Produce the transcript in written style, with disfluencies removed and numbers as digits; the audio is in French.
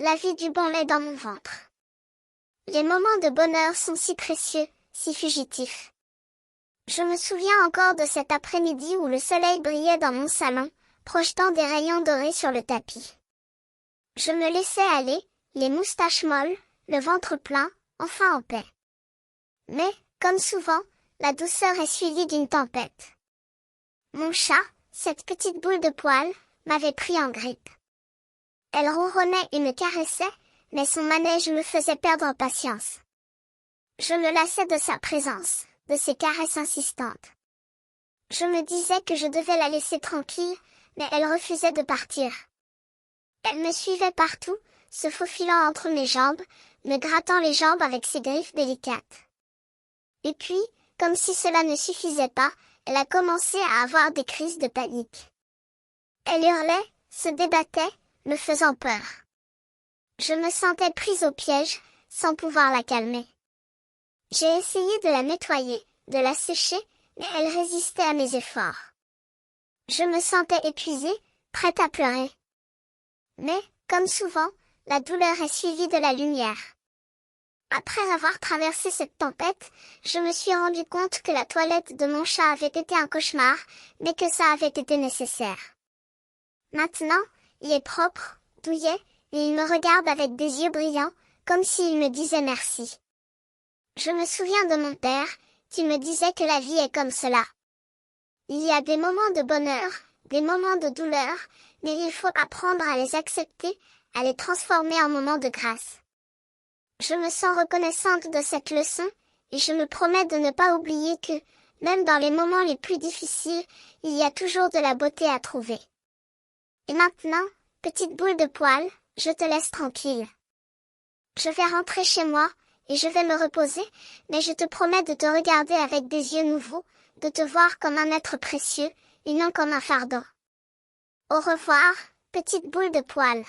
La vie du bon lait dans mon ventre. Les moments de bonheur sont si précieux, si fugitifs. Je me souviens encore de cet après-midi où le soleil brillait dans mon salon, projetant des rayons dorés sur le tapis. Je me laissais aller, les moustaches molles, le ventre plein, enfin en paix. Mais, comme souvent, la douceur est suivie d'une tempête. Mon chat, cette petite boule de poils, m'avait pris en grippe. Elle ronronnait et me caressait, mais son manège me faisait perdre patience. Je me lassais de sa présence, de ses caresses insistantes. Je me disais que je devais la laisser tranquille, mais elle refusait de partir. Elle me suivait partout, se faufilant entre mes jambes, me grattant les jambes avec ses griffes délicates. Et puis, comme si cela ne suffisait pas, elle a commencé à avoir des crises de panique. Elle hurlait, se débattait, me faisant peur. Je me sentais prise au piège, sans pouvoir la calmer. J'ai essayé de la nettoyer, de la sécher, mais elle résistait à mes efforts. Je me sentais épuisée, prête à pleurer. Mais, comme souvent, la douleur est suivie de la lumière. Après avoir traversé cette tempête, je me suis rendu compte que la toilette de mon chat avait été un cauchemar, mais que ça avait été nécessaire. Maintenant, il est propre, douillet, et il me regarde avec des yeux brillants, comme s'il me disait merci. Je me souviens de mon père, qui me disait que la vie est comme cela. Il y a des moments de bonheur, des moments de douleur, mais il faut apprendre à les accepter, à les transformer en moments de grâce. Je me sens reconnaissante de cette leçon, et je me promets de ne pas oublier que, même dans les moments les plus difficiles, il y a toujours de la beauté à trouver. Et maintenant, petite boule de poils, je te laisse tranquille. Je vais rentrer chez moi, et je vais me reposer, mais je te promets de te regarder avec des yeux nouveaux, de te voir comme un être précieux, et non comme un fardeau. Au revoir, petite boule de poils.